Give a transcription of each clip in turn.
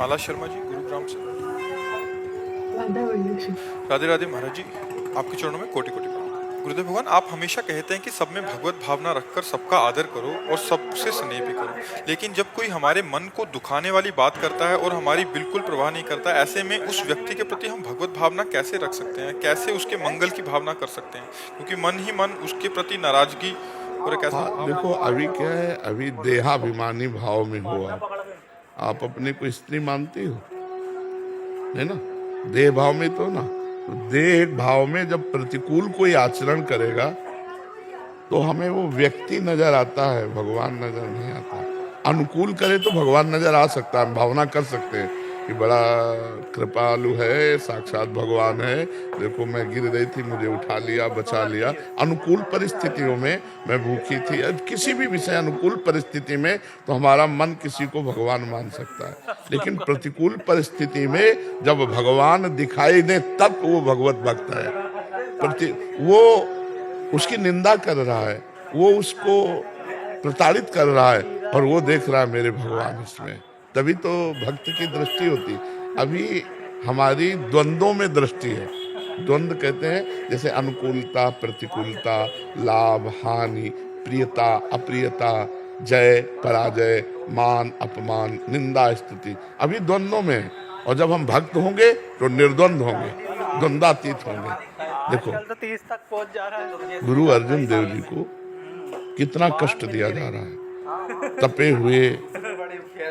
माला शर्मा जी, गुरुग्राम से। राधा राधे राधे महाराज जी, आपके चरणों में कोटि कोटि प्रणाम। गुरुदेव भगवान, आप हमेशा कहते हैं कि सब में भगवत भावना रखकर सबका आदर करो और सबसे स्नेह भी करो, लेकिन जब कोई हमारे मन को दुखाने वाली बात करता है और हमारी बिल्कुल परवाह नहीं करता, ऐसे में उस व्यक्ति के प्रति हम भगवत भावना कैसे रख सकते हैं? कैसे उसके मंगल की भावना कर सकते हैं? क्योंकि मन ही मन उसके प्रति नाराजगी और एक ऐसा हाँ देखो, अभी क्या है, अभी देहाभिमानी भाव में हो आप अपने को स्त्री मानती हो, है ना? देह भाव में तो ना, तो देह भाव में जब प्रतिकूल कोई आचरण करेगा तो हमें वो व्यक्ति नजर आता है, भगवान नजर नहीं आता। अनुकूल करे तो भगवान नजर आ सकता है, हम भावना कर सकते हैं कि बड़ा कृपालु है, साक्षात भगवान है, देखो मैं गिर रही थी, मुझे उठा लिया, बचा लिया। अनुकूल परिस्थितियों में मैं भूखी थी, किसी भी विषय अनुकूल परिस्थिति में तो हमारा मन किसी को भगवान मान सकता है, लेकिन प्रतिकूल परिस्थिति में जब भगवान दिखाई दे तब वो भगवत भक्त है। वो उसकी निंदा कर रहा है, वो उसको प्रताड़ित कर रहा है, और वो देख रहा है मेरे भगवान इसमें, तभी तो भक्त की दृष्टि होती। अभी हमारी द्वंद्वों में दृष्टि है। द्वंद्व कहते हैं जैसे अनुकूलता, प्रतिकूलता, लाभ हानि, प्रियता अप्रियता, जय पराजय, मान अपमान, निंदा स्तुति, अभी द्वंद्वों में है। और जब हम भक्त होंगे तो निर्द्वंद होंगे, द्वंद्वातीत होंगे। देखो, 30 तक पहुंच जा रहा है। गुरु अर्जुन देव जी को कितना कष्ट दिया जा रहा है, तपे हुए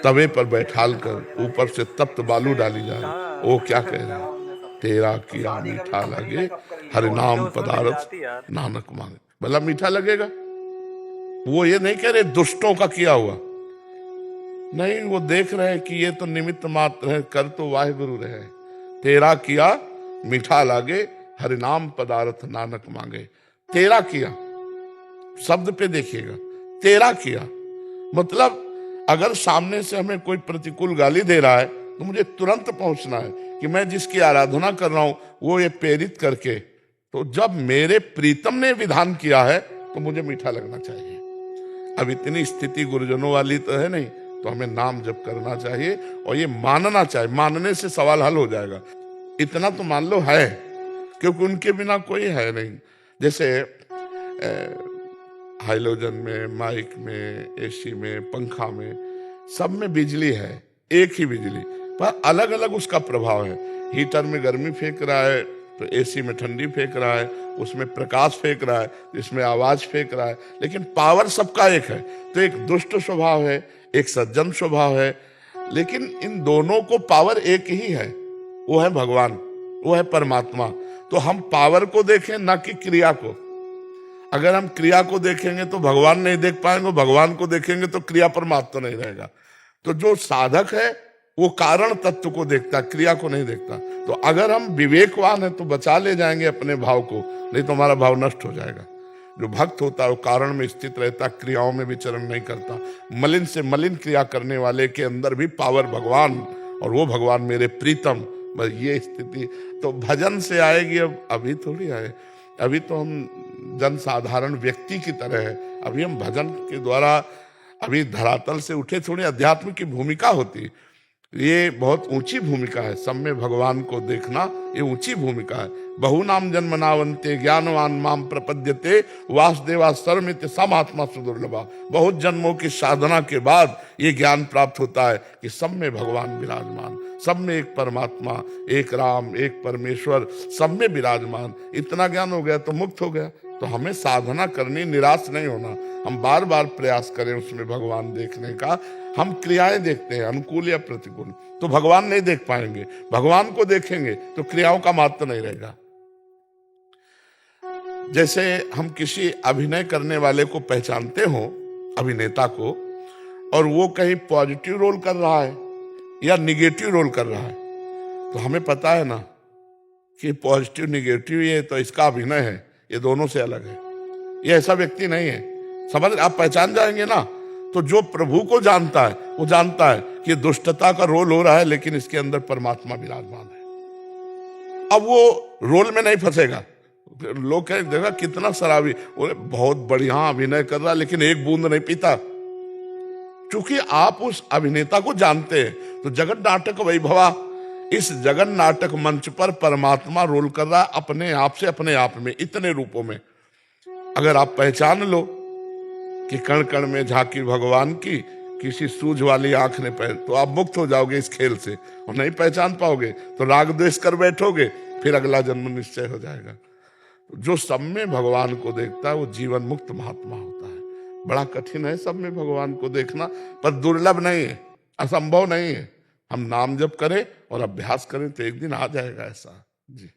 तवे पर बैठाल कर ऊपर से तप्त बालू डाली जा रही। वो क्या कह रहे हैं? तेरा किया मीठा लगे, हरिनाम पदार्थ नानक मांगे। भला मीठा लगेगा? वो ये नहीं कह रहे दुष्टों का किया हुआ, नहीं, वो देख रहे हैं कि ये तो निमित्त मात्र है, कर तो वाहिगुरु रहे। तेरा किया मीठा लागे, हरिनाम पदार्थ नानक मांगे। तेरा किया शब्द पे देखिएगा, तेरा किया मतलब अगर सामने से हमें कोई प्रतिकूल गाली दे रहा है तो मुझे तुरंत पहुंचना है कि मैं जिसकी आराधना कर रहा हूं वो ये प्रेरित करके, तो जब मेरे प्रीतम ने विधान किया है तो मुझे मीठा लगना चाहिए। अब इतनी स्थिति गुरुजनों वाली तो है नहीं, तो हमें नाम जप करना चाहिए और ये मानना चाहिए। मानने से सवाल हल हो जाएगा। इतना तो मान लो है, क्योंकि उनके बिना कोई है नहीं। जैसे हाइलोजन में, माइक में, एसी में, पंखा में, सब में बिजली है, एक ही बिजली, पर अलग अलग उसका प्रभाव है। हीटर में गर्मी फेंक रहा है तो एसी में ठंडी फेंक रहा है, उसमें प्रकाश फेंक रहा है, इसमें आवाज फेंक रहा है, लेकिन पावर सबका एक है। तो एक दुष्ट स्वभाव है, एक सज्जन स्वभाव है, लेकिन इन दोनों को पावर एक ही है, वो है भगवान, वो है परमात्मा। तो हम पावर को देखें ना कि क्रिया को। अगर हम क्रिया को देखेंगे तो भगवान नहीं देख पाएंगे, भगवान को देखेंगे तो क्रिया परमात्मा नहीं रहेगा। तो जो साधक है वो कारण तत्व को देखता, क्रिया को नहीं देखता। तो अगर हम विवेकवान है तो बचा ले जाएंगे अपने भाव को, नहीं तो हमारा भाव नष्ट हो जाएगा। जो भक्त होता है वो कारण में स्थित रहता, क्रियाओं में विचरण नहीं करता। मलिन से मलिन क्रिया करने वाले के अंदर भी पावर भगवान, और वो भगवान मेरे प्रीतम। बस ये स्थिति तो भजन से आएगी। अब अभी थोड़ी आए, अभी तो हम जन साधारण व्यक्ति की तरह है। अभी हम भजन के द्वारा अभी धरातल से उठे, थोड़ी अध्यात्म की भूमिका होती। ये बहुत ऊंची भूमिका है, सब में भगवान को देखना, ये ऊंची भूमिका है। बहु नाम जन्मनावन्ते ज्ञानवान माम प्रपद्यते वासुदेवा सर्वमित्य समात्मा सुदुर्लभा। बहुत जन्मों की साधना के बाद ये ज्ञान प्राप्त होता है कि सब में भगवान विराजमान, सब में एक परमात्मा, एक राम, एक परमेश्वर, सब में विराजमान। इतना ज्ञान हो गया तो मुक्त हो गया। तो हमें साधना करनी, निराश नहीं होना, हम बार बार प्रयास करें उसमें भगवान देखने का। हम क्रियाएं देखते हैं अनुकूल या प्रतिकूल, तो भगवान नहीं देख पाएंगे। भगवान को देखेंगे तो क्रियाओं का महत्व नहीं रहेगा। जैसे हम किसी अभिनय करने वाले को पहचानते हो, अभिनेता को, और वो कहीं पॉजिटिव रोल कर रहा है या निगेटिव रोल कर रहा है, तो हमें पता है ना कि पॉजिटिव निगेटिव ये तो इसका अभिनय है, ये दोनों से अलग है। ये ऐसा व्यक्ति नहीं है, समझ, आप पहचान जाएंगे ना। तो जो प्रभु को जानता है वो जानता है कि दुष्टता का रोल हो रहा है, लेकिन इसके अंदर परमात्मा विराजमान है। अब वो रोल में नहीं फंसेगा। लोग कहें देखा कितना शराबी, बोले बहुत बढ़िया अभिनय कर रहा है लेकिन एक बूंद नहीं पीता। चूंकि आप उस अभिनेता को जानते हैं, तो जगन नाटक वैभवा, इस जगन नाटक मंच पर परमात्मा रोल कर रहा है अपने आप से, अपने आप में, इतने रूपों में। अगर आप पहचान लो कि कण कण में झांकी भगवान की, किसी सूझ वाली आंख ने पहन, तो आप मुक्त हो जाओगे इस खेल से। और नहीं पहचान पाओगे तो राग द्वेष कर बैठोगे, फिर अगला जन्म निश्चय हो जाएगा। जो सब में भगवान को देखता है वो जीवन मुक्त महात्मा होता है। बड़ा कठिन है सब में भगवान को देखना, पर दुर्लभ नहीं है, असंभव नहीं है। हम नाम जप करें और अभ्यास करें तो एक दिन आ जाएगा ऐसा। जी।